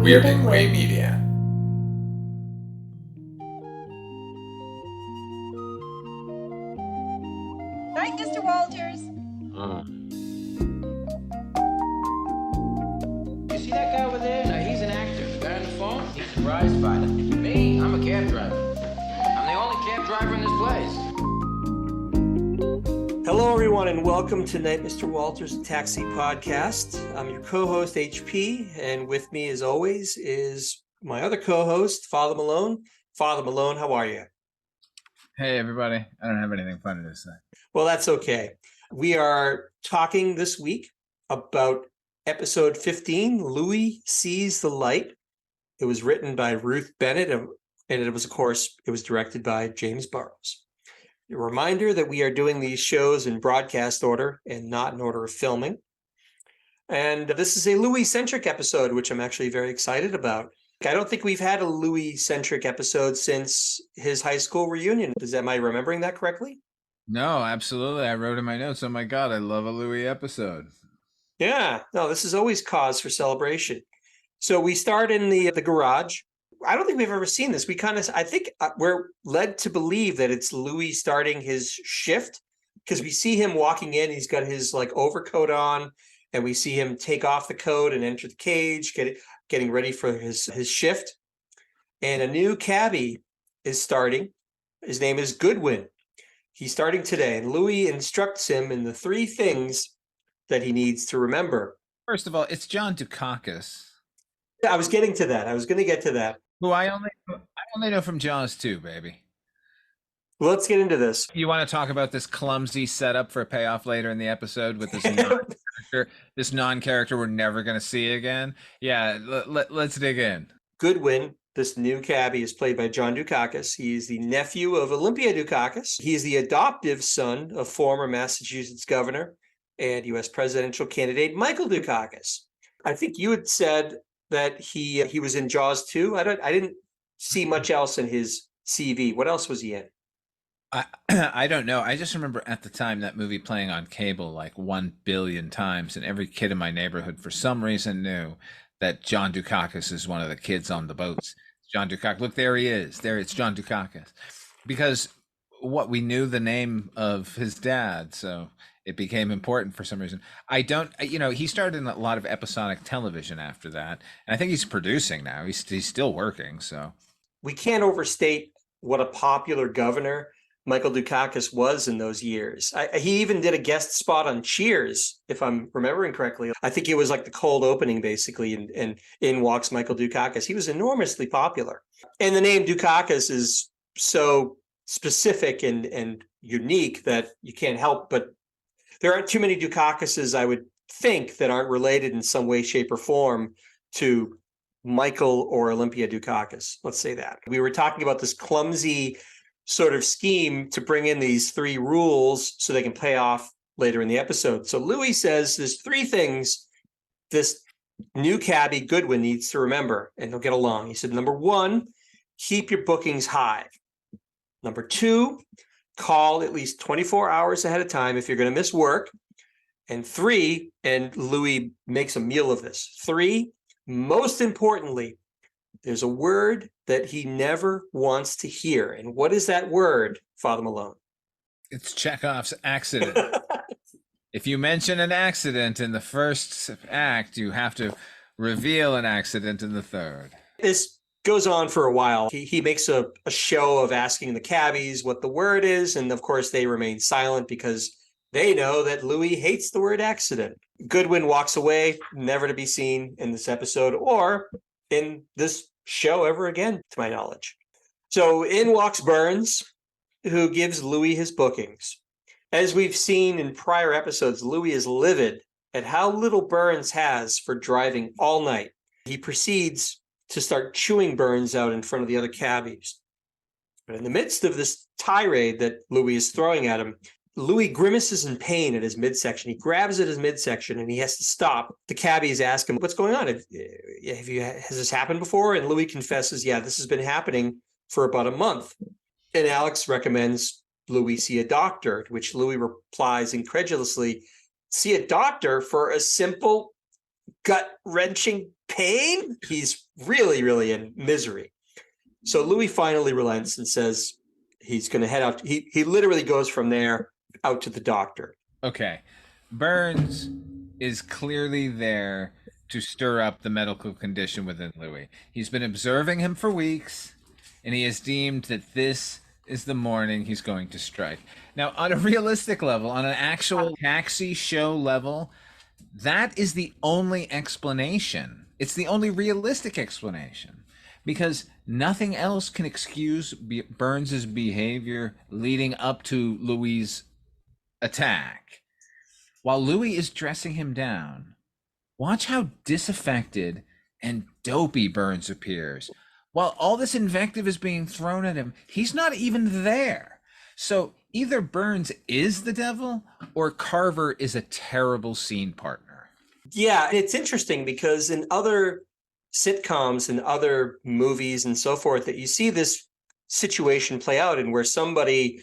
We're Way Media. Night, Mr. Walters. You see that guy over there? Now, he's an actor. The guy on the phone, he's a prize fighter. Me, I'm a cab driver. I'm the only cab driver in this place. Hello, everyone, and welcome to Night, Mr. Walters Taxi Podcast. I'm your co-host, HP, and with me, as always, is my other co-host, Father Malone. Father Malone, how are you? Hey, everybody. I don't have anything funny to say. Well, that's okay. We are talking this week about episode 15, Louie Sees the Light. It was written by Ruth Bennett, and it was, of course, it was directed by James Burrows. A reminder that we are doing these shows in broadcast order and not in order of filming. And this is a Louie-centric episode, which I'm actually very excited about. I don't think we've had a Louie-centric episode since his high school reunion. Am I remembering that correctly? No, absolutely. I wrote in my notes, oh my God, I love a Louie episode. Yeah, no, this is always cause for celebration. So we start in the garage. I don't think we've ever seen this. I think we're led to believe that it's Louie starting his shift because we see him walking in. He's got his overcoat on, and we see him take off the coat and enter the cage, getting ready for his shift. And a new cabbie is starting. His name is Goodwin. He's starting today, and Louie instructs him in the three things that he needs to remember. First of all, it's John Dukakis. I was getting to that. I was going to get to that. Who I only know from Jaws 2, baby. Well, let's get into this. You want to talk about this clumsy setup for a payoff later in the episode with this non-character we're never going to see again? Yeah, let's dig in. Goodwin, this new cabbie, is played by John Dukakis. He is the nephew of Olympia Dukakis. He is the adoptive son of former Massachusetts governor and U.S. presidential candidate Michael Dukakis. I think you had said that he was in Jaws 2. I didn't see much else in his CV. What else was he in? I don't know. I just remember at the time that movie playing on cable like 1 billion times, and every kid in my neighborhood for some reason knew that John Dukakis is one of the kids on the boats. John Dukakis. Look, there he is. There, it's John Dukakis. Because we knew the name of his dad, so it became important for some reason. He started in a lot of episodic television after that. And I think he's producing now. He's still working, so. We can't overstate what a popular governor Michael Dukakis was in those years. He even did a guest spot on Cheers, if I'm remembering correctly. I think it was like the cold opening, basically, and in walks Michael Dukakis. He was enormously popular. And the name Dukakis is so specific and unique that you can't help but there aren't too many Dukakises, I would think, that aren't related in some way, shape, or form to Michael or Olympia Dukakis. Let's say that. We were talking about this clumsy sort of scheme to bring in these three rules so they can pay off later in the episode. So Louie says there's three things this new cabbie Goodwin needs to remember, and they'll get along. He said, number one, keep your bookings high. Number two, call at least 24 hours ahead of time if you're going to miss work. And three, and Louie makes a meal of this. Three, most importantly, there's a word that he never wants to hear. And what is that word, Father Malone? It's Chekhov's accident. If you mention an accident in the first act, you have to reveal an accident in the third. This goes on for a while. He makes a show of asking the cabbies what the word is, and of course they remain silent because they know that Louie hates the word accident. Goodwin walks away, never to be seen in this episode or in this show ever again, to my knowledge. So in walks Burns, who gives Louie his bookings. As we've seen in prior episodes, Louie is livid at how little Burns has for driving all night. He proceeds to start chewing Burns out in front of the other cabbies. But in the midst of this tirade that Louie is throwing at him, Louie grimaces in pain at his midsection. He grabs at his midsection and he has to stop. The cabbies ask him, what's going on? Has this happened before? And Louie confesses, yeah, this has been happening for about a month. And Alex recommends Louie see a doctor, to which Louie replies incredulously, see a doctor for a simple gut-wrenching pain. He's really, really in misery. So Louis finally relents and says he's going to head out. He literally goes from there out to the doctor. Okay. Burns is clearly there to stir up the medical condition within Louis. He's been observing him for weeks, and he has deemed that this is the morning he's going to strike. Now, on a realistic level, on an actual taxi show level, that is the only explanation. It's the only realistic explanation, because nothing else can excuse Burns's behavior leading up to Louis' attack. While Louis is dressing him down, watch how disaffected and dopey Burns appears. While all this invective is being thrown at him, he's not even there. So either Burns is the devil or Carver is a terrible scene partner. Yeah, it's interesting because in other sitcoms and other movies and so forth, that you see this situation play out in where somebody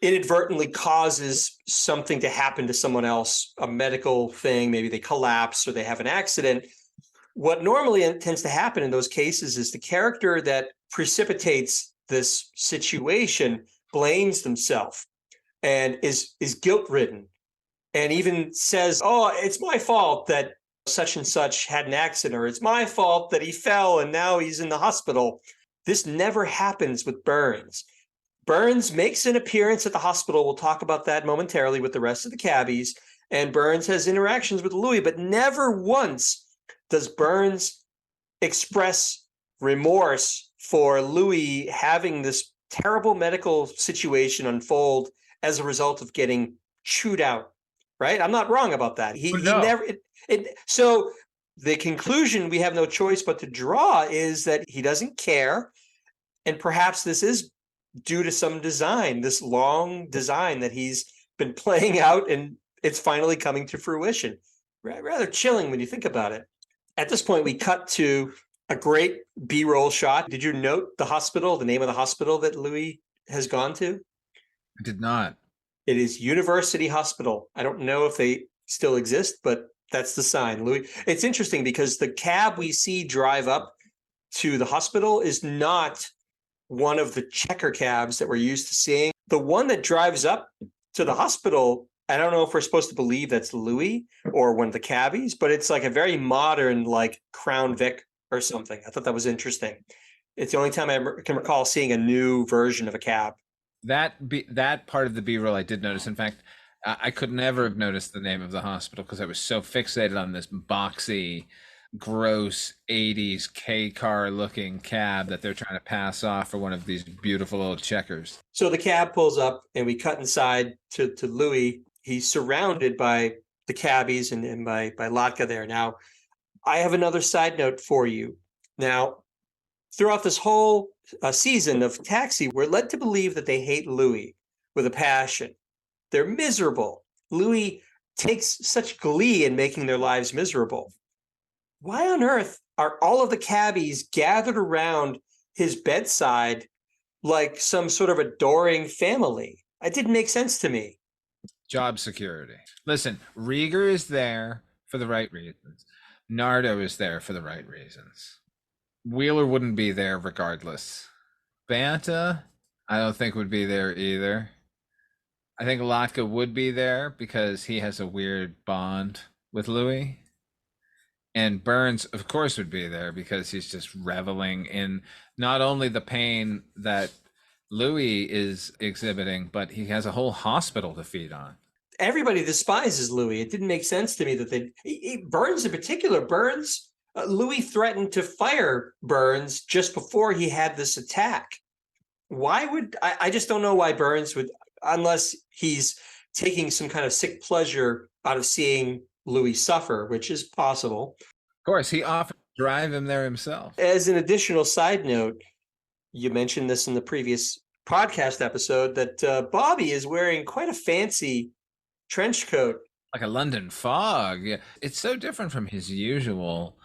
inadvertently causes something to happen to someone else, a medical thing, maybe they collapse or they have an accident. What normally tends to happen in those cases is the character that precipitates this situation blames themselves and is guilt-ridden and even says, oh, it's my fault that such and such had an accident, or it's my fault that he fell and now he's in the hospital. This never happens with Burns. Burns makes an appearance at the hospital. We'll talk about that momentarily with the rest of the cabbies. And Burns has interactions with Louis, but never once does Burns express remorse for Louis having this terrible medical situation unfold as a result of getting chewed out, right? I'm not wrong about that. He never. So the conclusion we have no choice but to draw is that he doesn't care, and perhaps this is due to some design, this long design that he's been playing out, and it's finally coming to fruition. Rather chilling when you think about it. At this point, we cut to a great B-roll shot. Did you note the hospital, the name of the hospital that Louis has gone to? I did not. It is University Hospital. I don't know if they still exist, but that's the sign. Louis. It's interesting because the cab we see drive up to the hospital is not one of the checker cabs that we're used to seeing. The one that drives up to the hospital, I don't know if we're supposed to believe that's Louis or one of the cabbies, but it's like a very modern, like Crown Vic or something. I thought that was interesting. It's the only time I can recall seeing a new version of a cab. That part of the B-roll I did notice. In fact, I could never have noticed the name of the hospital because I was so fixated on this boxy, gross 80s K-car looking cab that they're trying to pass off for one of these beautiful old checkers. So the cab pulls up and we cut inside to Louis. He's surrounded by the cabbies and by Latka there. Now, I have another side note for you. Now, throughout this whole season of Taxi, we're led to believe that they hate Louis with a passion. They're miserable. Louis takes such glee in making their lives miserable. Why on earth are all of the cabbies gathered around his bedside like some sort of adoring family? It didn't make sense to me. Job security. Listen, Rieger is there for the right reasons. Nardo is there for the right reasons. Wheeler wouldn't be there regardless. Banta, I don't think would be there either. I think Latka would be there because he has a weird bond with Louis. And Burns, of course, would be there because he's just reveling in not only the pain that Louis is exhibiting, but he has a whole hospital to feed on. Everybody despises Louis. It didn't make sense to me that Burns in particular, Louis threatened to fire Burns just before he had this attack. Why would, I just don't know why Burns would, unless he's taking some kind of sick pleasure out of seeing Louis suffer, which is possible. Of course, he offered to drive him there himself. As an additional side note, you mentioned this in the previous podcast episode that Bobby is wearing quite a fancy trench coat. Like a London fog. Yeah. It's so different from his usual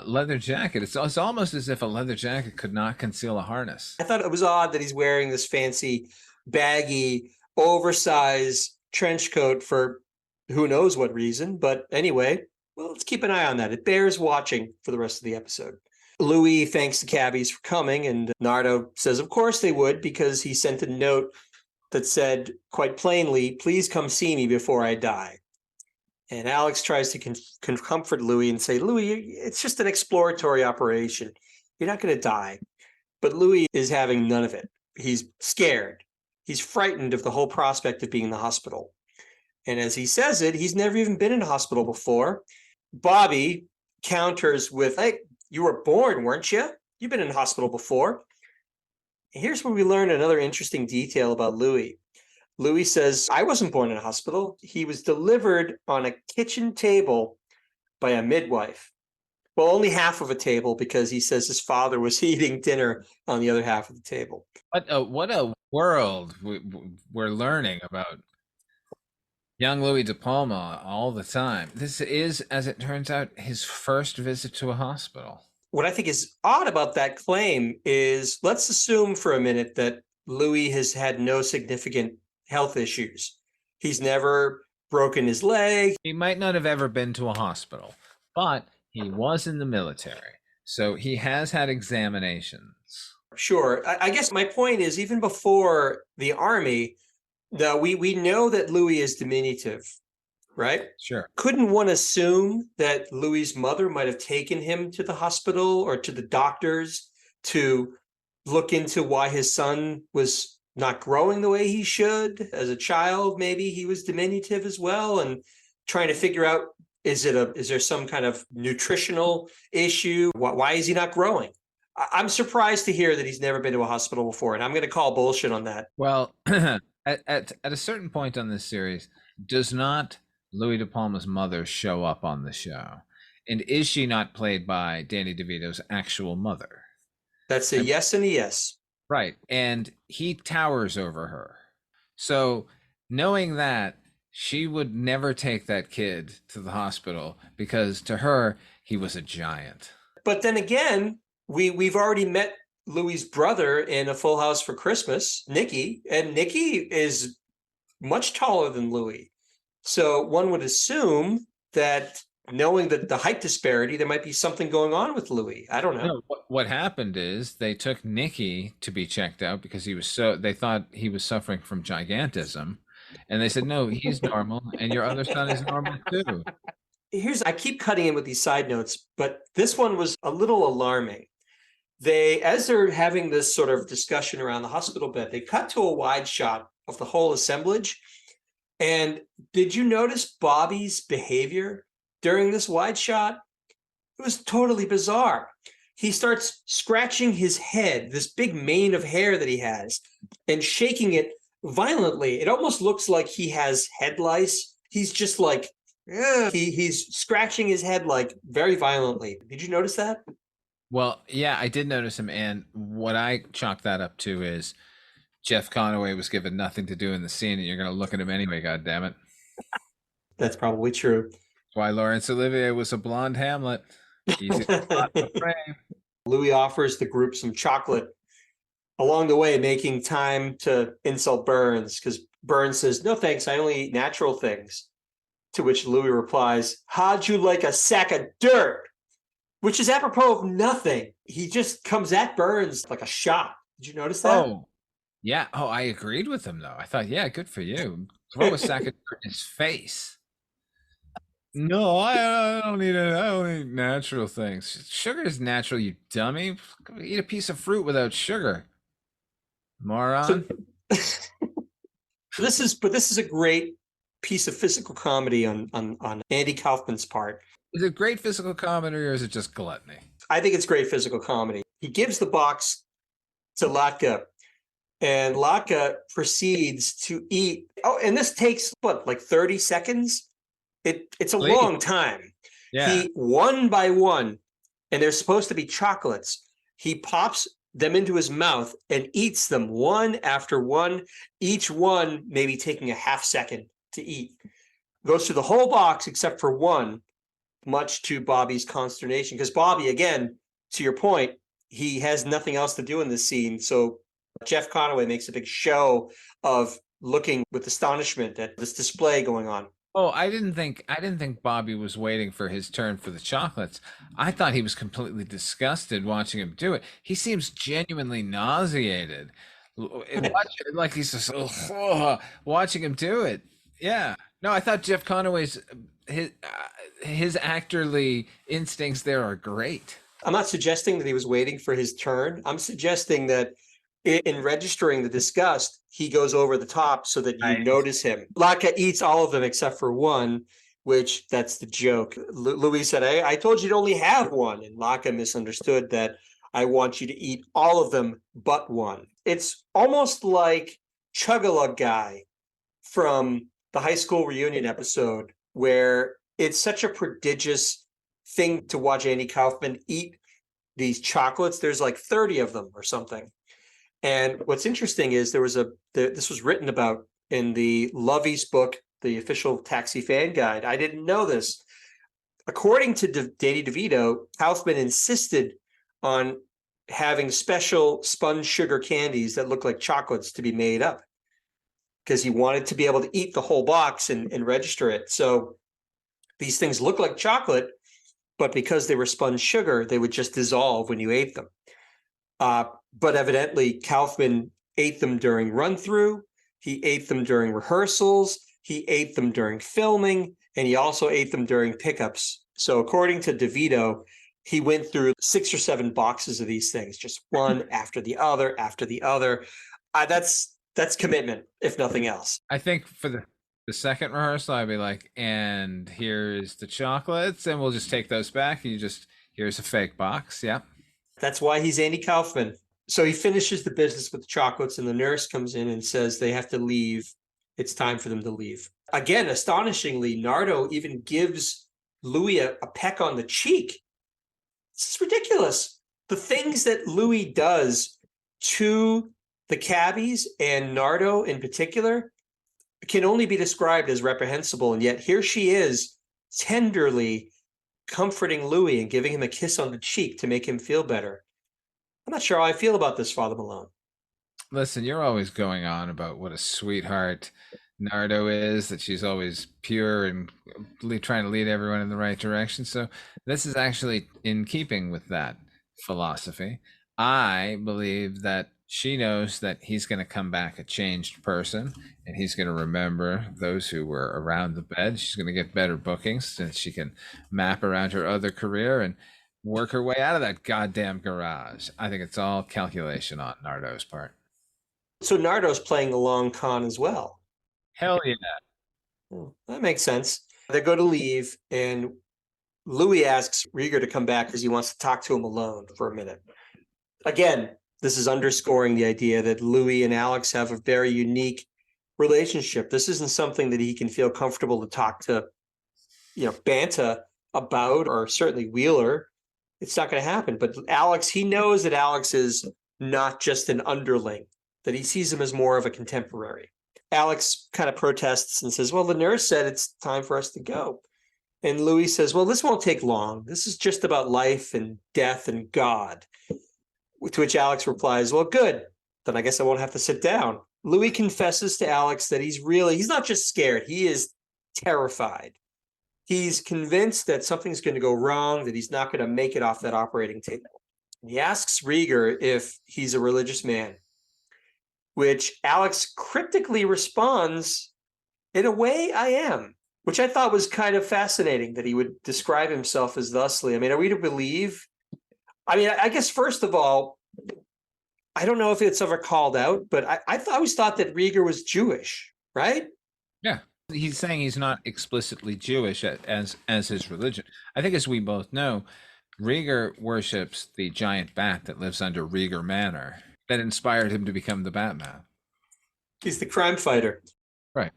leather jacket. It's almost as if a leather jacket could not conceal a harness. I thought it was odd that he's wearing this fancy, baggy, oversized trench coat for who knows what reason. But anyway, Well, let's keep an eye on that. It bears watching for the rest of the episode. Louie thanks the cabbies for coming, and Nardo says, of course they would, because he sent a note that said quite plainly, please come see me before I die. And Alex tries to comfort Louie and say, Louie, it's just an exploratory operation. You're not going to die. But Louie is having none of it. He's scared. He's frightened of the whole prospect of being in the hospital. And as he says it, he's never even been in a hospital before. Bobby counters with, hey, you were born, weren't you? You've been in a hospital before. Here's where we learn another interesting detail about Louie. Louie says, I wasn't born in a hospital. He was delivered on a kitchen table by a midwife. Well, only half of a table, because he says his father was eating dinner on the other half of the table. What a world we're learning about young Louis De Palma all the time. This is, as it turns out, his first visit to a hospital. What I think is odd about that claim is, let's assume for a minute that Louis has had no significant health issues. He's never broken his leg. He might not have ever been to a hospital, but he was in the military, so he has had examinations. Sure. I guess my point is, even before the army, we know that Louis is diminutive, right? Sure. Couldn't one assume that Louis's mother might have taken him to the hospital or to the doctors to look into why his son was not growing the way he should? As a child, maybe he was diminutive as well, and trying to figure out, is there some kind of nutritional issue? Why is he not growing? I'm surprised to hear that he's never been to a hospital before, and I'm going to call bullshit on that. Well, at a certain point on this series, does not Louis De Palma's mother show up on the show? And is she not played by Danny DeVito's actual mother? That's a yes and a yes. Right. And he towers over her. So knowing that, she would never take that kid to the hospital, because to her, he was a giant. But then again, we've already met Louis's brother in A Full House for Christmas, Nicky, and Nicky is much taller than Louis. So one would assume that, knowing that the height disparity, there might be something going on with Louis. I don't know. No, what happened is they took Nicky to be checked out because they thought he was suffering from gigantism. And they said, no, he's normal, and your other son is normal too. I keep cutting in with these side notes, but this one was a little alarming. As they're having this sort of discussion around the hospital bed, they cut to a wide shot of the whole assemblage. And did you notice Bobby's behavior during this wide shot? It was totally bizarre. He starts scratching his head, this big mane of hair that he has, and shaking it violently. It almost looks like he has head lice. He's just like, he's scratching his head like very violently. Did you notice that? Well, yeah, I did notice him. And what I chalk that up to is Jeff Conaway was given nothing to do in the scene, and you're going to look at him anyway, goddammit. That's probably true. That's why Laurence Olivier was a blonde Hamlet. Easy to spot in the frame. Louis offers the group some chocolate, along the way making time to insult Burns, because Burns says, no thanks, I only eat natural things. To which Louis replies, how'd you like a sack of dirt? Which is apropos of nothing. He just comes at Burns like a shot. Did you notice that? Oh, yeah. Oh, I agreed with him, though. I thought, yeah, good for you. Throw a sack of dirt in his face. No, I don't eat it. I don't eat natural things. Sugar is natural, you dummy. Eat a piece of fruit without sugar, moron. This is a great piece of physical comedy on Andy Kaufman's part. Is it great physical comedy, or is it just gluttony? I think it's great physical comedy. He gives the box to Latka, and Latka proceeds to eat. Oh, and this takes like 30 seconds? It's a long time. Yeah. He, one by one, and they're supposed to be chocolates, he pops them into his mouth and eats them one after one, each one maybe taking a half second to eat. Goes through the whole box except for one, much to Bobby's consternation. Because Bobby, again, to your point, he has nothing else to do in this scene. So Jeff Conaway makes a big show of looking with astonishment at this display going on. Oh, I didn't think Bobby was waiting for his turn for the chocolates. I thought he was completely disgusted watching him do it. He seems genuinely nauseated. Like he's just watching him do it. Yeah. No, I thought Jeff Conaway's his actorly instincts there are great. I'm not suggesting that he was waiting for his turn. I'm suggesting that in registering the disgust, he goes over the top so that you I notice him. Laka eats all of them except for one, which that's the joke. Louis said, I told you to only have one. And Laka misunderstood that I want you to eat all of them but one. It's almost like Chug-a-Lug Guy from the high school reunion episode where it's such a prodigious thing to watch Andy Kaufman eat these chocolates. There's like 30 of them or something. And what's interesting is this was written about in the Lovey's book, the official Taxi fan guide. I didn't know this. According to Danny DeVito, Kaufman insisted on having special sponge sugar candies that look like chocolates to be made up because he wanted to be able to eat the whole box and register it. So these things look like chocolate, but because they were spun sugar, they would just dissolve when you ate them. But evidently, Kaufman ate them during run-through. He ate them during rehearsals. He ate them during filming, and he also ate them during pickups. So according to DeVito, he went through 6 or 7 boxes of these things, just one after the other, after the other. That's commitment, if nothing else. I think for the second rehearsal, I'd be like, and here's the chocolates, and we'll just take those back. And here's a fake box. Yeah. That's why he's Andy Kaufman. So he finishes the business with the chocolates, and the nurse comes in and says they have to leave. It's time for them to leave. Again, astonishingly, Nardo even gives Louis a peck on the cheek. This is ridiculous. The things that Louis does to the cabbies and Nardo in particular can only be described as reprehensible. And yet here she is tenderly comforting Louis and giving him a kiss on the cheek to make him feel better. I'm not sure how I feel about this, Father Malone. Listen, you're always going on about what a sweetheart Nardo is, that she's always pure and trying to lead everyone in the right direction. So this is actually in keeping with that philosophy. I believe that she knows that he's going to come back a changed person, and he's going to remember those who were around the bed. She's going to get better bookings since she can map around her other career and work her way out of that goddamn garage. I think it's all calculation on Nardo's part. So Nardo's playing the long con as well. Hell yeah. That makes sense. They go to leave, and Louis asks Rieger to come back because he wants to talk to him alone for a minute. Again, this is underscoring the idea that Louis and Alex have a very unique relationship. This isn't something that he can feel comfortable to talk to, Banta about, or certainly Wheeler. It's not going to happen. But Alex, he knows that Alex is not just an underling, that he sees him as more of a contemporary. Alex kind of protests and says, well, the nurse said it's time for us to go. And Louis says, well, this won't take long. This is just about life and death and God. To which Alex replies, well, good. Then I guess I won't have to sit down. Louis confesses to Alex that he's not just scared. He is terrified. He's convinced that something's going to go wrong, that he's not going to make it off that operating table. And he asks Rieger if he's a religious man, which Alex cryptically responds, in a way, I am, which I thought was kind of fascinating that he would describe himself as thusly. I mean, are we to believe? I mean, I guess, first of all, I don't know if it's ever called out, but I always thought that Rieger was Jewish, right? Yeah. He's saying he's not explicitly Jewish as his religion. I think, as we both know, Rieger worships the giant bat that lives under Rieger Manor that inspired him to become the Batman. He's the crime fighter. Right.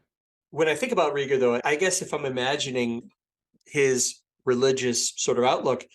When I think about Rieger, though, I guess if I'm imagining his religious sort of outlook,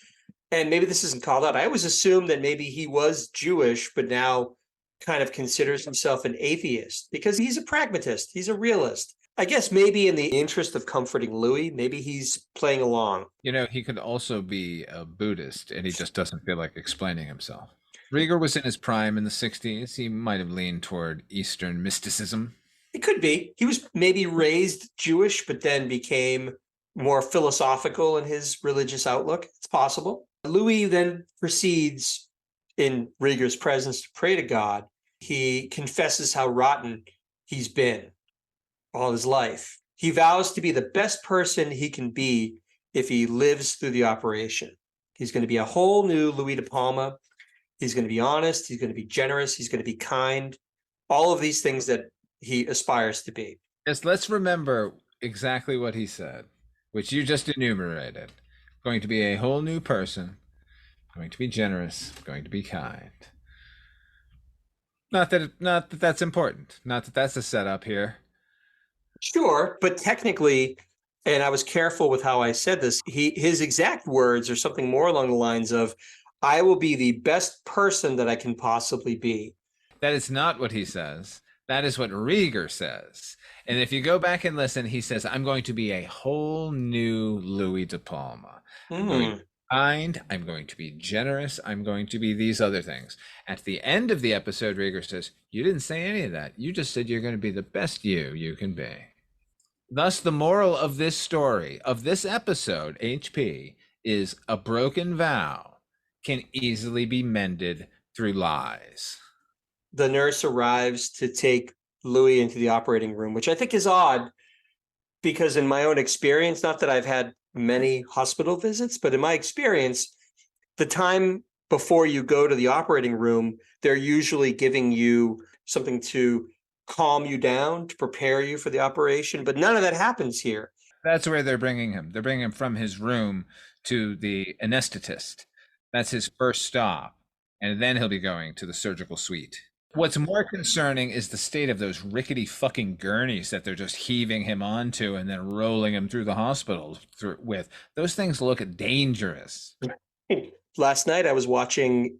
and maybe this isn't called out, I always assumed that maybe he was Jewish, but now kind of considers himself an atheist because he's a pragmatist. He's a realist. I guess maybe in the interest of comforting Louis, maybe he's playing along. He could also be a Buddhist, and he just doesn't feel like explaining himself. Rieger was in his prime in the 60s. He might have leaned toward Eastern mysticism. It could be. He was maybe raised Jewish, but then became more philosophical in his religious outlook. It's possible. Louis then proceeds in Rieger's presence to pray to God. He confesses how rotten he's been all his life. He vows to be the best person he can be if he lives through the operation. He's going to be a whole new Louis de Palma. He's going to be honest. He's going to be generous. He's going to be kind. All of these things that he aspires to be. Yes, let's remember exactly what he said, which you just enumerated. Going to be a whole new person, going to be generous, going to be kind. Not that that's important. Not that that's a setup here. Sure, but technically, and I was careful with how I said this, his exact words are something more along the lines of, I will be the best person that I can possibly be. That is not what he says. That is what Rieger says. And if you go back and listen, he says, I'm going to be a whole new Louis de Palma. I'm going to be kind. I'm going to be generous. I'm going to be these other things. At the end of the episode, Rieger says, you didn't say any of that. You just said you're going to be the best you can be. Thus, the moral of this story, of this episode, HP, is a broken vow can easily be mended through lies. The nurse arrives to take Louis into the operating room, which I think is odd because in my own experience, not that I've had many hospital visits, but in my experience, the time before you go to the operating room, they're usually giving you something to calm you down, to prepare you for the operation, but none of that happens here. That's where they're bringing him. They're bringing him from his room to the anesthetist. That's his first stop. And then he'll be going to the surgical suite. What's more concerning is the state of those rickety fucking gurneys that they're just heaving him onto and then rolling him through the hospital with. Those things look dangerous. Last night I was watching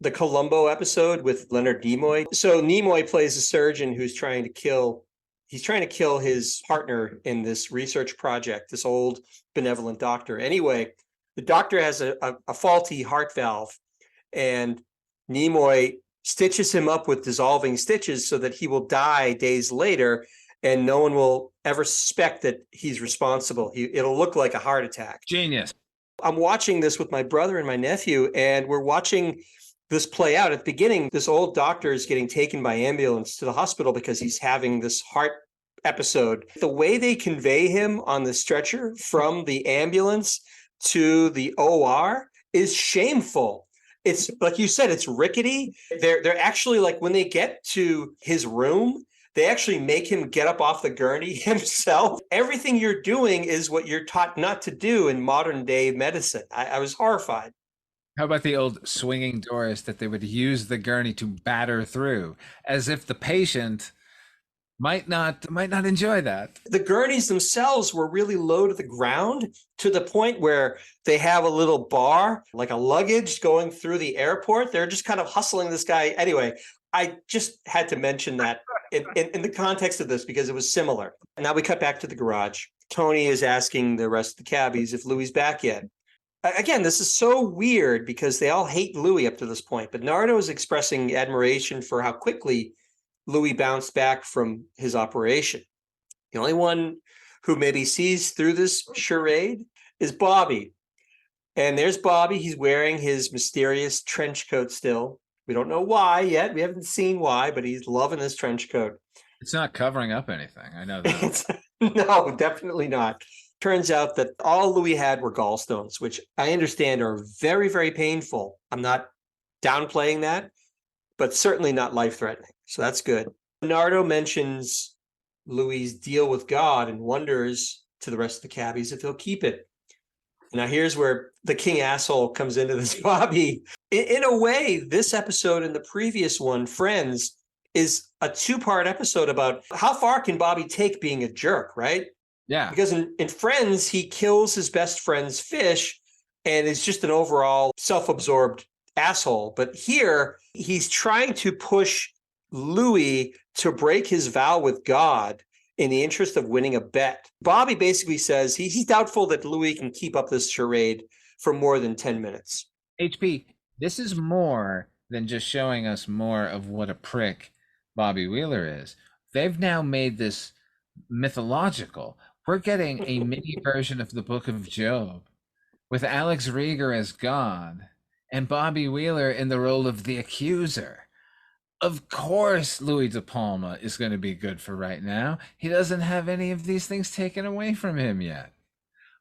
the Columbo episode with Leonard Nimoy. So Nimoy plays a surgeon who's trying to kill his partner in this research project, this old benevolent doctor. Anyway, the doctor has a faulty heart valve, and Nimoy stitches him up with dissolving stitches so that he will die days later, and no one will ever suspect that he's responsible. It'll look like a heart attack. Genius. I'm watching this with my brother and my nephew, and we're watching this play out. At the beginning, this old doctor is getting taken by ambulance to the hospital because he's having this heart episode. The way they convey him on the stretcher from the ambulance to the OR is shameful. It's like you said, it's rickety. They're actually, like, when they get to his room, they actually make him get up off the gurney himself. Everything you're doing is what you're taught not to do in modern day medicine. I was horrified. How about the old swinging doors that they would use the gurney to batter through, as if the patient might not enjoy that. The gurneys themselves were really low to the ground, to the point where they have a little bar, like a luggage going through the airport. They're just kind of hustling this guy. Anyway, I just had to mention that in the context of this because it was similar. Now we cut back to the garage. Tony is asking the rest of the cabbies if Louie's back yet. Again, this is so weird because they all hate Louis up to this point, but Nardo is expressing admiration for how quickly Louis bounced back from his operation. The only one who maybe sees through this charade is Bobby. And there's Bobby. He's wearing his mysterious trench coat still. We don't know why yet. We haven't seen why, but he's loving this trench coat. It's not covering up anything. I know that. No, definitely not. Turns out that all Louis had were gallstones, which I understand are very, very painful. I'm not downplaying that, but certainly not life-threatening. So that's good. Nardo mentions Louis' deal with God and wonders to the rest of the cabbies if he'll keep it. Now here's where the king asshole comes into this, Bobby. In a way, this episode and the previous one, Friends, is a two-part episode about how far can Bobby take being a jerk, right? Yeah. Because in Friends, he kills his best friend's fish and is just an overall self-absorbed asshole. But here, he's trying to push Louis to break his vow with God in the interest of winning a bet. Bobby basically says he's doubtful that Louis can keep up this charade for more than 10 minutes. HP, this is more than just showing us more of what a prick Bobby Wheeler is. They've now made this mythological. We're getting a mini version of the Book of Job with Alex Rieger as God and Bobby Wheeler in the role of the accuser. Of course, Louis De Palma is going to be good for right now. He doesn't have any of these things taken away from him yet.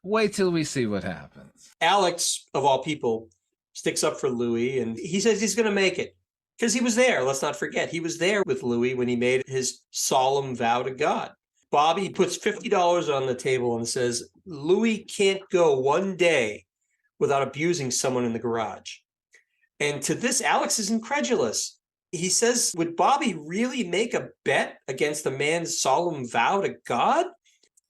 Wait till we see what happens. Alex, of all people, sticks up for Louis, and he says he's going to make it because he was there. Let's not forget, he was there with Louis when he made his solemn vow to God. Bobby puts $50 on the table and says, Louis can't go one day without abusing someone in the garage. And to this, Alex is incredulous. He says, would Bobby really make a bet against a man's solemn vow to God?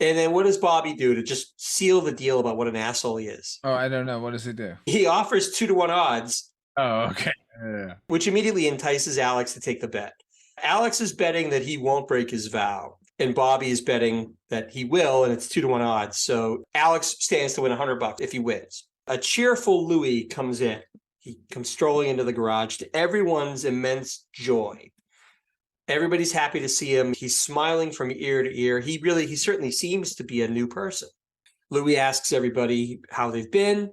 And then what does Bobby do to just seal the deal about what an asshole he is? Oh, I don't know. What does he do? He offers 2-to-1 odds. Oh, okay. Yeah. Which immediately entices Alex to take the bet. Alex is betting that he won't break his vow, and Bobby is betting that he will, and it's 2-to-1 odds. So Alex stands to win $100 if he wins. A cheerful Louis comes in. He comes strolling into the garage to everyone's immense joy. Everybody's happy to see him. He's smiling from ear to ear. He certainly seems to be a new person. Louis asks everybody how they've been.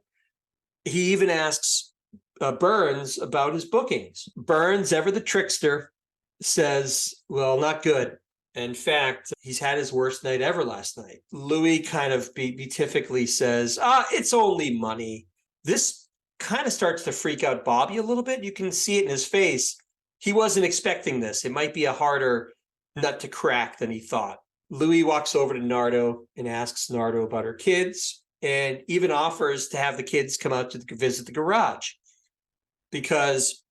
He even asks Burns about his bookings. Burns, ever the trickster, says, well, not good. In fact, he's had his worst night ever last night. Louis kind of beatifically says, it's only money. This kind of starts to freak out Bobby a little bit. You can see it in his face. He wasn't expecting this. It might be a harder nut to crack than he thought. Louis walks over to Nardo and asks Nardo about her kids, and even offers to have the kids come out to visit the garage. Because,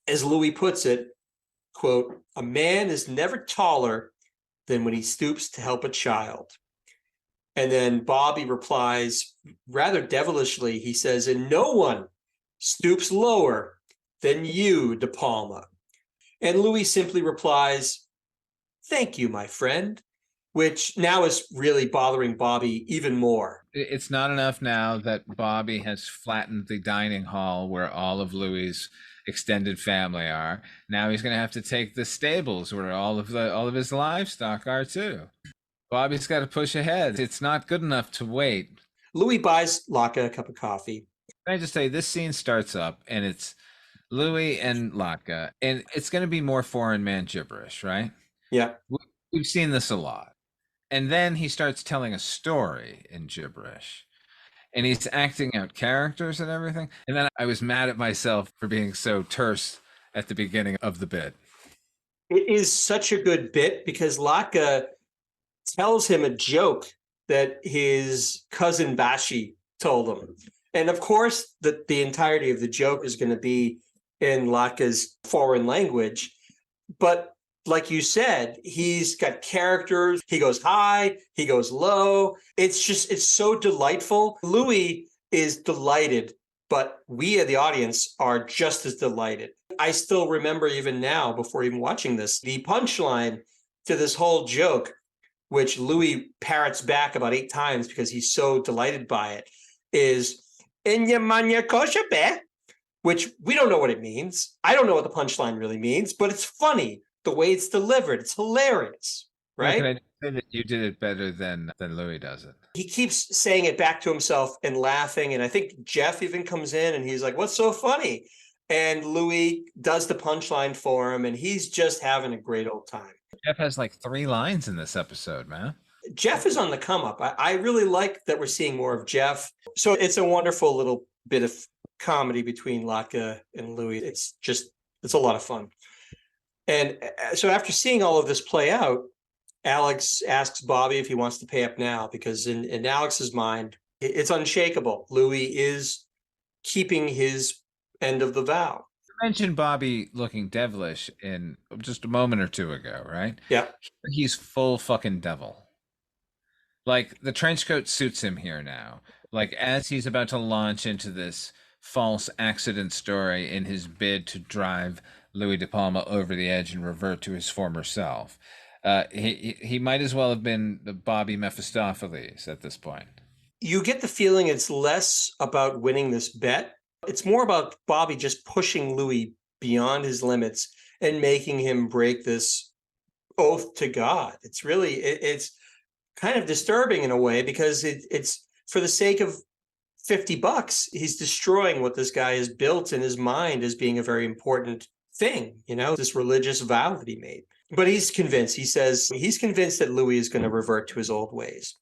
as Louis puts it, quote, a man is never taller than when he stoops to help a child. And then Bobby replies rather devilishly. He says, and no one stoops lower than you, De Palma. And Louis simply replies, thank you, my friend, which now is really bothering Bobby even more. It's not enough now that Bobby has flattened the dining hall where all of Louis's extended family are. Now he's going to have to take the stables where all of his livestock are too. Bobby's got to push ahead. It's not good enough to wait. Louis buys Latka a cup of coffee. Can I just say, this scene starts up and it's Louis and Latka, and it's going to be more foreign man gibberish, right? Yeah. We've seen this a lot. And then he starts telling a story in gibberish. And he's acting out characters and everything. And then I was mad at myself for being so terse at the beginning of the bit. It is such a good bit because Latka tells him a joke that his cousin Bashi told him. And of course, the entirety of the joke is going to be in Latka's foreign language. But like you said, he's got characters. He goes high, he goes low. It's so delightful. Louis is delighted, but we, the audience, are just as delighted. I still remember even now, before even watching this, the punchline to this whole joke, which Louis parrots back about 8 times because he's so delighted by it, is "Inya kosher be," which we don't know what it means. I don't know what the punchline really means, but it's funny the way it's delivered. It's hilarious, right? Can I say that you did it better than Louis does it? He keeps saying it back to himself and laughing, and I think Jeff even comes in and he's like, "What's so funny?" And Louis does the punchline for him, and he's just having a great old time. Jeff has like 3 lines in this episode, man. Jeff is on the come up. I really like that we're seeing more of Jeff. So it's a wonderful little bit of comedy between Latka and Louis. It's a lot of fun. And so after seeing all of this play out, Alex asks Bobby if he wants to pay up now, because in Alex's mind, it's unshakable. Louis is keeping his end of the vow. You mentioned Bobby looking devilish in just a moment or two ago, right? Yeah. He's full fucking devil. Like, the trench coat suits him here now. Like, as he's about to launch into this false accident story in his bid to drive Louis De Palma over the edge and revert to his former self, he might as well have been the Bobby Mephistopheles at this point. You get the feeling it's less about winning this bet. It's more about Bobby just pushing Louis beyond his limits and making him break this oath to God. It's really, it's kind of disturbing in a way, because it's for the sake of $50. He's destroying what this guy has built in his mind as being a very important thing, this religious vow that he made. But he's convinced. He says he's convinced that Louis is going to revert to his old ways.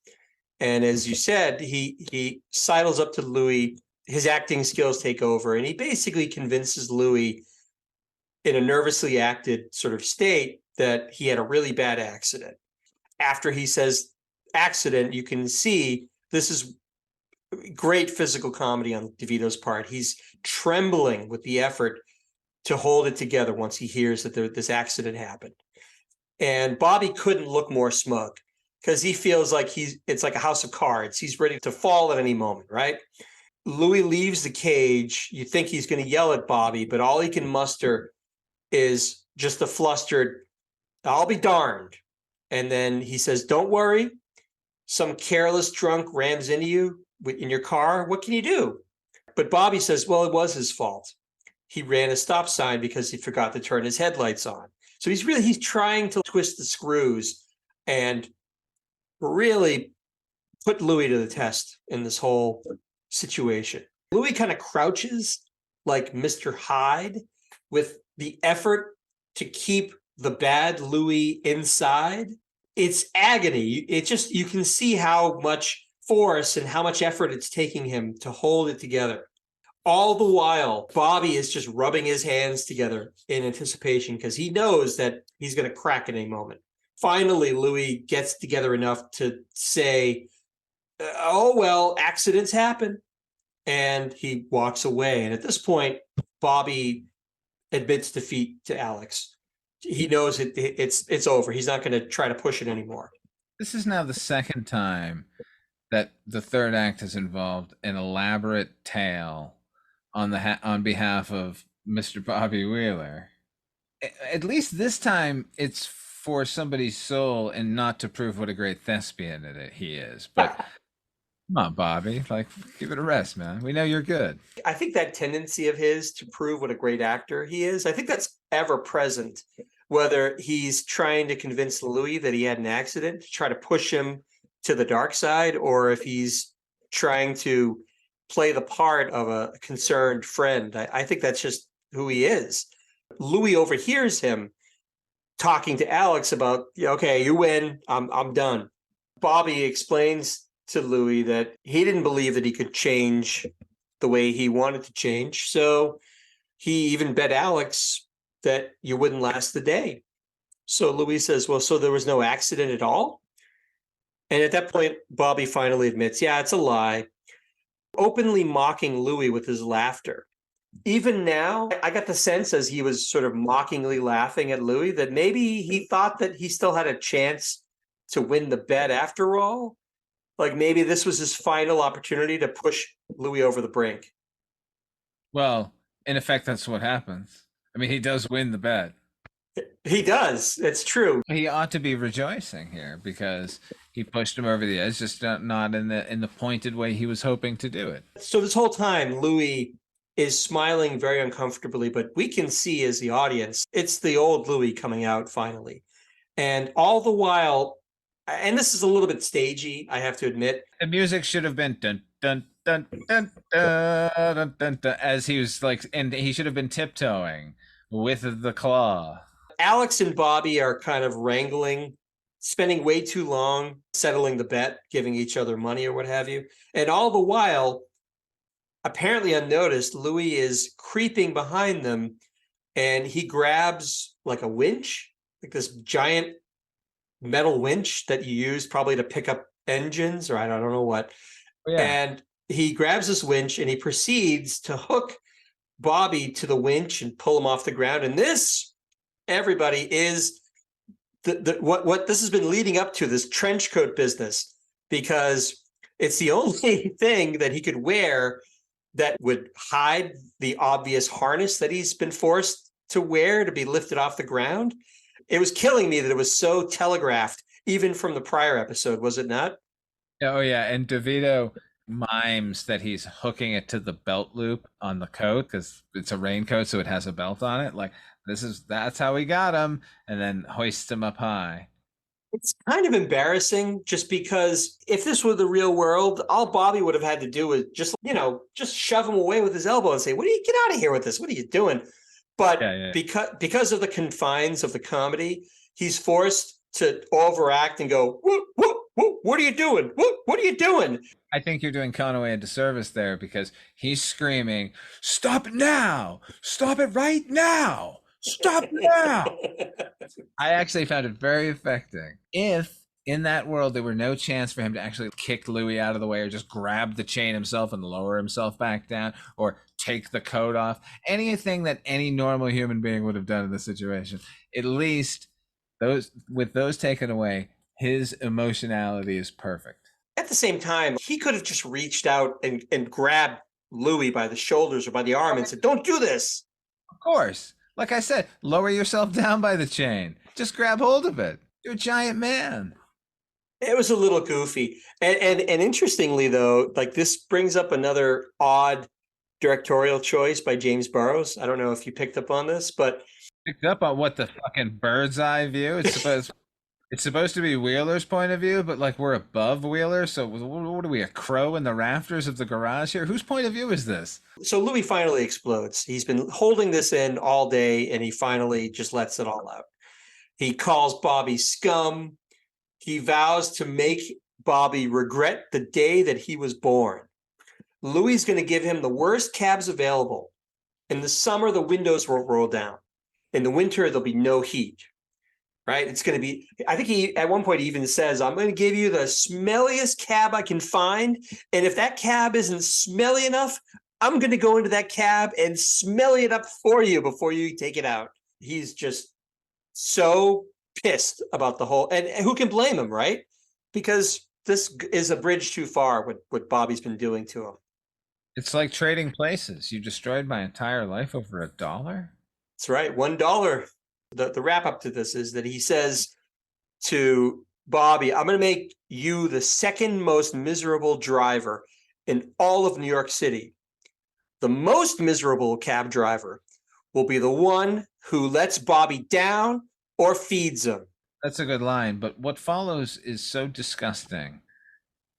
And as you said, he sidles up to Louis. His acting skills take over, and he basically convinces Louis in a nervously acted sort of state that he had a really bad accident. After he says accident, you can see this is great physical comedy on DeVito's part. He's trembling with the effort to hold it together once he hears that this accident happened. And Bobby couldn't look more smug, because he feels like it's like a house of cards. He's ready to fall at any moment, right? Louis leaves the cage. You think he's going to yell at Bobby, but all he can muster is just a flustered, "I'll be darned." And then he says, "Don't worry. Some careless drunk rams into you in your car. What can you do?" But Bobby says, well, it was his fault. He ran a stop sign because he forgot to turn his headlights on. So he's trying to twist the screws and really put Louis to the test in this whole situation. Louis kind of crouches like Mr. Hyde with the effort to keep the bad Louis inside. It's agony. You can see how much force and how much effort it's taking him to hold it together. All the while, Bobby is just rubbing his hands together in anticipation, because he knows that he's going to crack at any moment. Finally, Louis gets together enough to say, "Oh, well, accidents happen." And he walks away. And at this point, Bobby admits defeat to Alex. He knows it's over. He's not going to try to push it anymore. This is now the second time that the third act has involved an elaborate tale on behalf of Mr. Bobby Wheeler. At least this time it's for somebody's soul and not to prove what a great thespian he is. But come on, Bobby, like, give it a rest, man. We know you're good. I think that tendency of his to prove what a great actor he is, I think that's ever present, whether he's trying to convince Louis that he had an accident to try to push him to the dark side, or if he's trying to play the part of a concerned friend. I think that's just who he is. Louis overhears him talking to Alex about, okay, you win, I'm done. Bobby explains to Louis that he didn't believe that he could change the way he wanted to change. So he even bet Alex that you wouldn't last the day. So Louis says, well, so there was no accident at all? And at that point, Bobby finally admits, yeah, it's a lie, openly mocking Louis with his laughter. Even now, I got the sense as he was sort of mockingly laughing at Louis that maybe he thought that he still had a chance to win the bet after all. Like maybe this was his final opportunity to push Louis over the brink. Well, in effect, that's what happens. I mean, he does win the bet. He does. It's true. He ought to be rejoicing here because he pushed him over the edge, just not in the pointed way he was hoping to do it. So this whole time, Louis is smiling very uncomfortably, but we can see as the audience, it's the old Louis coming out finally. And all the while, and this is a little bit stagey, I have to admit. The music should have been dun dun dun dun dun dun dun, dun as he was like, and he should have been tiptoeing with the claw. Alex and Bobby are kind of wrangling, spending way too long settling the bet, giving each other money or what have you. And all the while, apparently unnoticed, Louis is creeping behind them, and he grabs like a winch, like this giant metal winch that you use probably to pick up engines, or I don't know what. Oh, yeah. And he grabs this winch and he proceeds to hook Bobby to the winch and pull him off the ground. And this, everybody, is what this has been leading up to, this trench coat business, because it's the only thing that he could wear that would hide the obvious harness that he's been forced to wear to be lifted off the ground. It was killing me that it was so telegraphed, even from the prior episode, was it not? Oh, yeah. And DeVito mimes that he's hooking it to the belt loop on the coat because it's a raincoat, so it has a belt on it. Like, That's how we got him, and then hoist him up high. It's kind of embarrassing just because if this were the real world, all Bobby would have had to do was just shove him away with his elbow and say, "What do you get out of here with this? What are you doing?" But Yeah, yeah. because of the confines of the comedy, he's forced to overact and go, what are you doing? What are you doing? I think you're doing Conaway a disservice there because he's screaming, "Stop it now! Stop it right now! Stop now!" I actually found it very affecting. If in that world there were no chance for him to actually kick Louie out of the way or just grab the chain himself and lower himself back down or take the coat off, anything that any normal human being would have done in this situation, at least those taken away, his emotionality is perfect. At the same time, he could have just reached out and grabbed Louie by the shoulders or by the arm and said, "Don't do this." Of course. Like I said, lower yourself down by the chain. Just grab hold of it. You're a giant man. It was a little goofy. And interestingly, though, like this brings up another odd directorial choice by James Burrows. I don't know if you picked up on this, but Picked up on what, the fucking bird's eye view? It's supposed to be Wheeler's point of view, but like we're above Wheeler. So what are we, a crow in the rafters of the garage here? Whose point of view is this? so Louis finally explodes. He's been holding this in all day and he finally just lets it all out. He calls Bobby scum. He vows to make Bobby regret the day that he was born. Louis is going to give him the worst cabs available. In the summer, the windows will roll down. In the winter, there'll be no heat. Right? It's going to be, I think he, at one point, he even says, "I'm going to give you the smelliest cab I can find. And if that cab isn't smelly enough, I'm going to go into that cab and smelly it up for you before you take it out." He's just so pissed about the whole, and who can blame him, right? Because this is a bridge too far, what Bobby's been doing to him. It's like trading places. You destroyed my entire life over $1? That's right. $1. The wrap up to this is that he says to Bobby, "I'm going to make you the second most miserable driver in all of New York City. The most miserable cab driver will be the one who lets Bobby down or feeds him." That's a good line, but what follows is so disgusting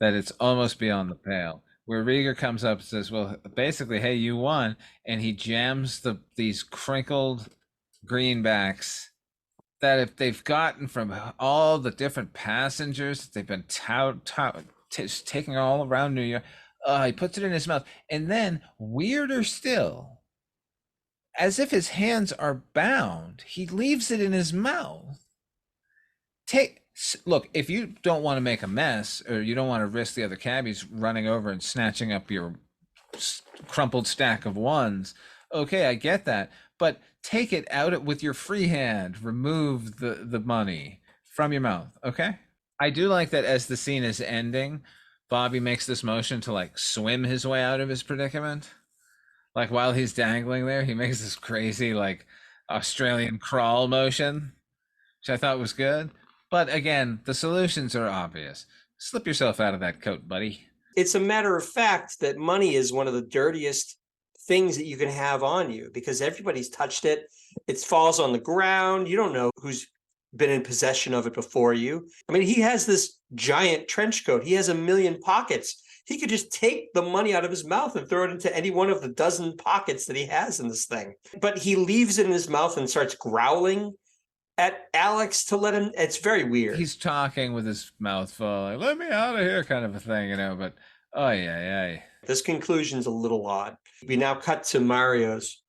that it's almost beyond the pale. Where Rieger comes up and says, "Well, basically, hey, you won," and he jams these crinkled greenbacks that if they've gotten from all the different passengers that they've been taking all around New York, he puts it in his mouth, and then weirder still, as if his hands are bound, he leaves it in his mouth. Look, if you don't want to make a mess or you don't want to risk the other cabbies running over and snatching up your crumpled stack of ones, okay, I get that. But take it out with your free hand. Remove the money from your mouth, okay? I do like that as the scene is ending, Bobby makes this motion to like swim his way out of his predicament. Like while he's dangling there, he makes this crazy like Australian crawl motion, which I thought was good. But again, the solutions are obvious. Slip yourself out of that coat, buddy. It's a matter of fact that money is one of the dirtiest things that you can have on you because everybody's touched it. It falls on the ground. You don't know who's been in possession of it before you. I mean, he has this giant trench coat. He has 1,000,000 pockets. He could just take the money out of his mouth and throw it into any one of the dozen pockets that he has in this thing. But he leaves it in his mouth and starts growling at Alex to let him. It's very weird. He's talking with his mouth full, like, "Let me out of here," kind of a thing, but oh yeah. This conclusion's a little odd. We now cut to Mario's.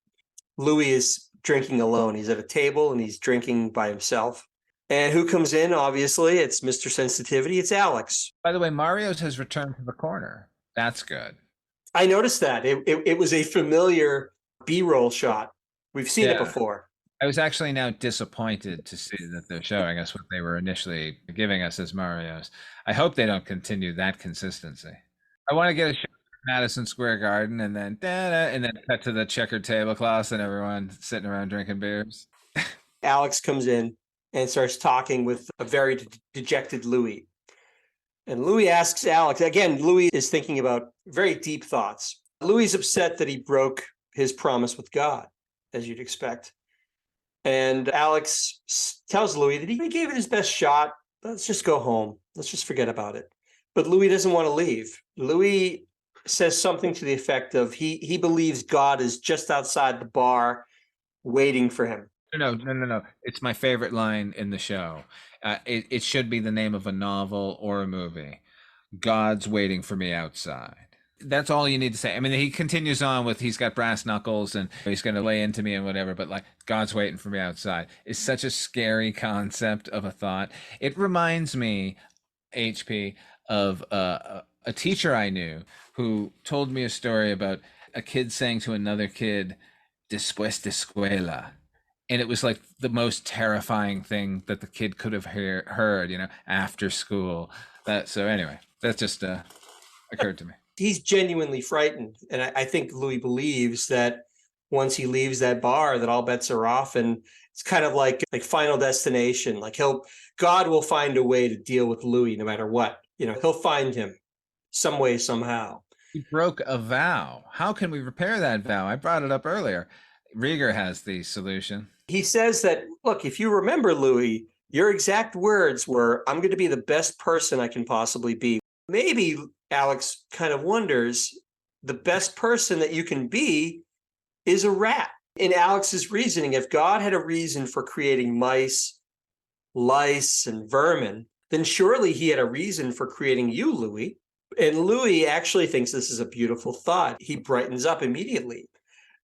Louis is drinking alone. He's at a table and he's drinking by himself. And who comes in? Obviously, it's Mr. Sensitivity. It's Alex. By the way, Mario's has returned to the corner. That's good. I noticed that. It was a familiar B-roll shot. We've seen it before. I was actually now disappointed to see that they're showing us what they were initially giving us as Mario's. I hope they don't continue that consistency. I want to get a shot of Madison Square Garden and then cut to the checkered tablecloths and everyone sitting around drinking beers. Alex comes in and starts talking with a very dejected Louis. And Louis asks Alex, again, Louis is thinking about very deep thoughts. Louis is upset that he broke his promise with God, as you'd expect. And Alex tells Louie that he gave it his best shot. Let's just go home. Let's just forget about it. But Louie doesn't want to leave. Louie says something to the effect of he believes God is just outside the bar waiting for him. No. It's my favorite line in the show. It should be the name of a novel or a movie. God's waiting for me outside. That's all you need to say. I mean, he continues on with he's got brass knuckles and he's going to lay into me and whatever, but like God's waiting for me outside is such a scary concept of a thought. It reminds me, HP, of a teacher I knew who told me a story about a kid saying to another kid, "Después de escuela." And it was like the most terrifying thing that the kid could have heard, after school. So anyway, that just occurred to me. He's genuinely frightened. And I think Louis believes that once he leaves that bar, that all bets are off. And it's kind of like Final Destination. Like God will find a way to deal with Louis no matter what. He'll find him some way, somehow. He broke a vow. How can we repair that vow? I brought it up earlier. Rieger has the solution. He says that, look, if you remember, Louis, your exact words were, "I'm going to be the best person I can possibly be." Maybe Alex kind of wonders, the best person that you can be is a rat. In Alex's reasoning, if God had a reason for creating mice, lice, and vermin, then surely he had a reason for creating you, Louis. And Louis actually thinks this is a beautiful thought. He brightens up immediately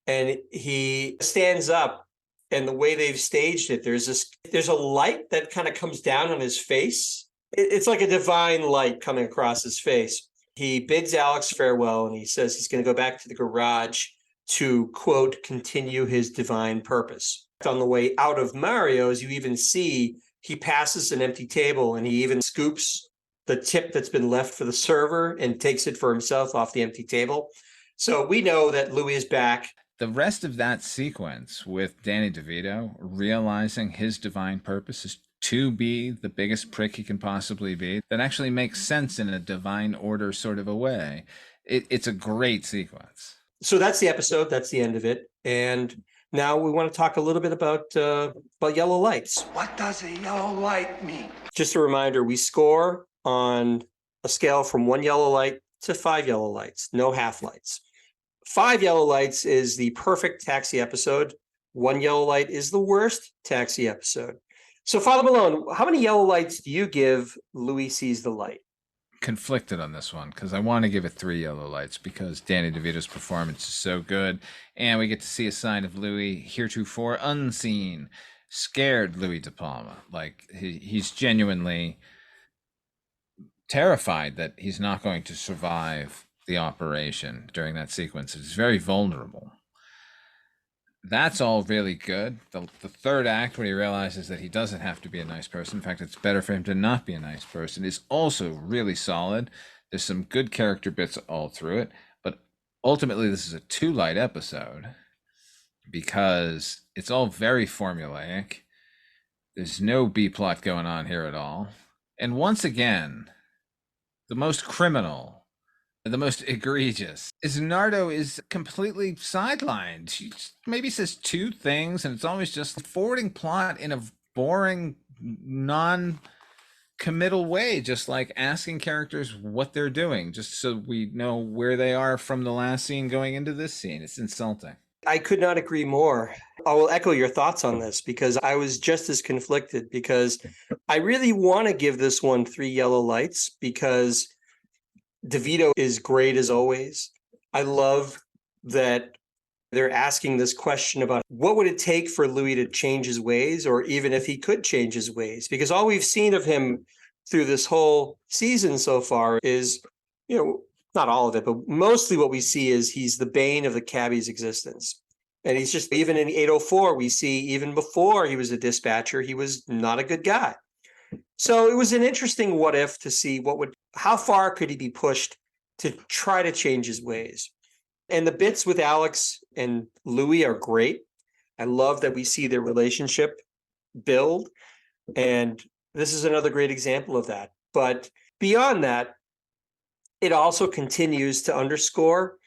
and he stands up. And the way they've staged it, there's a light that kind of comes down on his face. It's like a divine light coming across his face. He bids Alex farewell and he says he's going to go back to the garage to, quote, continue his divine purpose. On the way out of Mario's, you even see he passes an empty table and he even scoops the tip that's been left for the server and takes it for himself off the empty table. So we know that Louis is back. The rest of that sequence with Danny DeVito realizing his divine purpose is to be the biggest prick he can possibly be, that actually makes sense in a divine order sort of a way. It's a great sequence. So that's the episode. That's the end of it. And now we want to talk a little bit about yellow lights. What does a yellow light mean? Just a reminder, we score on a scale from 1 yellow light to 5 yellow lights, no half lights. 5 yellow lights is the perfect Taxi episode. 1 yellow light is the worst Taxi episode. So, Father Malone, how many yellow lights do you give Louie Sees the Light? Conflicted on this one because I want to give it 3 yellow lights because Danny DeVito's performance is so good. And we get to see a side of Louis heretofore unseen. Scared Louis De Palma. Like, he's genuinely terrified that he's not going to survive the operation during that sequence. It's very vulnerable. That's all really good. The third act, when he realizes that he doesn't have to be a nice person, in fact, it's better for him to not be a nice person, is also really solid. There's some good character bits all through it, but ultimately this is a 2-light episode because it's all very formulaic. There's no B-plot going on here at all. And once again, the most criminal, the most egregious is Nardo is completely sidelined. She maybe says 2 things and it's always just forwarding plot in a boring, non-committal way, just like asking characters what they're doing, just so we know where they are from the last scene going into this scene. It's insulting. I could not agree more. I will echo your thoughts on this because I was just as conflicted, because I really want to give this one 3 yellow lights because DeVito is great as always. I love that they're asking this question about what would it take for Louis to change his ways, or even if he could change his ways, because all we've seen of him through this whole season so far is, not all of it, but mostly what we see is he's the bane of the cabbie's existence. And he's just, even in 804, we see even before he was a dispatcher, he was not a good guy. So it was an interesting what if to see how far could he be pushed to try to change his ways. And the bits with Alex and Louis are great. I love that we see their relationship build. And this is another great example of that. But beyond that, it also continues to underscore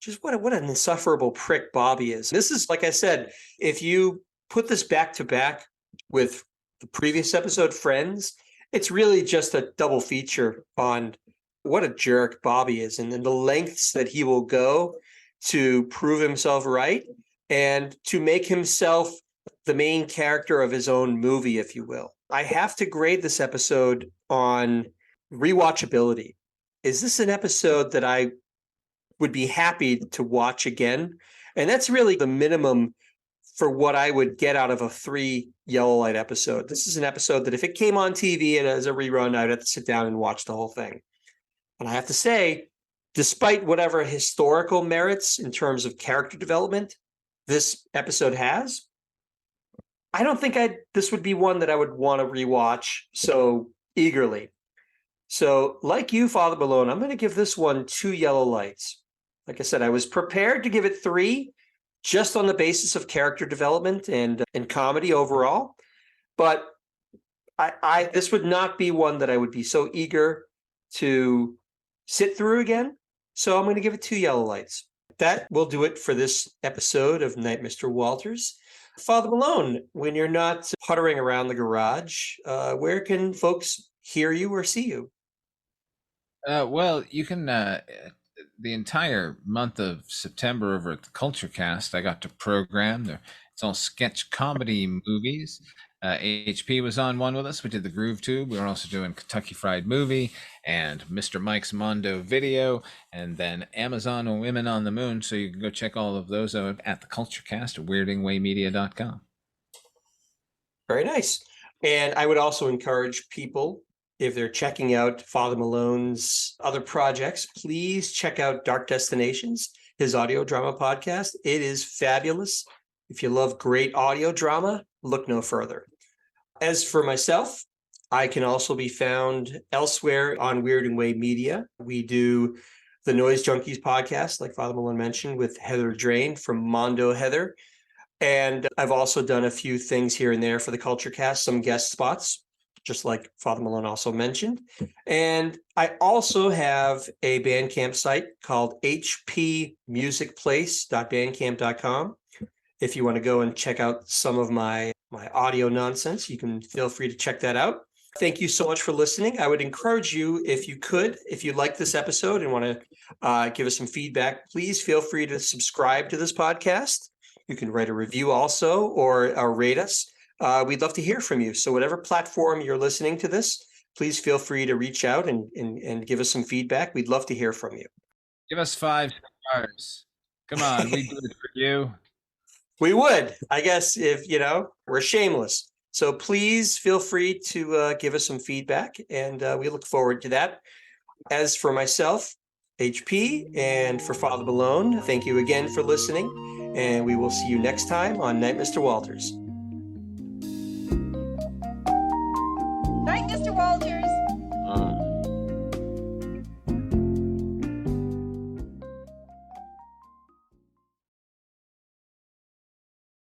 just what an insufferable prick Bobby is. This is, like I said, if you put this back to back with the previous episode, Friends, it's really just a double feature on what a jerk Bobby is and then the lengths that he will go to prove himself right and to make himself the main character of his own movie, if you will. I have to grade this episode on rewatchability. Is this an episode that I would be happy to watch again? And that's really the minimum for what I would get out of a 3 yellow light episode. This is an episode that if it came on TV and as a rerun, I'd have to sit down and watch the whole thing. And I have to say, despite whatever historical merits in terms of character development this episode has, I don't think this would be one that I would want to rewatch so eagerly. So like you, Father Malone, I'm going to give this one 2 yellow lights. Like I said, I was prepared to give it 3 just on the basis of character development and comedy overall. But I this would not be one that I would be so eager to sit through again. So I'm going to give it 2 yellow lights. That will do it for this episode of Night, Mr. Walters. Father Malone, when you're not puttering around the garage, where can folks hear you or see you? Well, you can the entire month of September over at the Culture Cast, I got to program. It's all sketch comedy movies. HP was on one with us. We did the Groove Tube. We were also doing Kentucky Fried Movie and Mr. Mike's Mondo Video, and then Amazon and Women on the Moon. So you can go check all of those out at the Culture Cast at weirdingwaymedia.com. Very nice. And I would also encourage people, if they're checking out Father Malone's other projects, please check out Dark Destinations, his audio drama podcast. It is fabulous. If you love great audio drama, look no further. As for myself, I can also be found elsewhere on Weird and Way Media. We do the Noise Junkies podcast, like Father Malone mentioned, with Heather Drain from Mondo Heather. And I've also done a few things here and there for the Culture Cast, some guest spots, just like Father Malone also mentioned. And I also have a Bandcamp site called hpmusicplace.bandcamp.com. If you want to go and check out some of my audio nonsense, you can feel free to check that out. Thank you so much for listening. I would encourage you, if you like this episode and want to give us some feedback, please feel free to subscribe to this podcast. You can write a review also or rate us. We'd love to hear from you. So whatever platform you're listening to this, please feel free to reach out and give us some feedback. We'd love to hear from you. Give us 5 stars. Come on, we do it for you. We would, I guess, if, we're shameless. So please feel free to give us some feedback, and we look forward to that. As for myself, HP, and for Father Malone, thank you again for listening, and we will see you next time on Night, Mr. Walters. Night, Mr. Walters.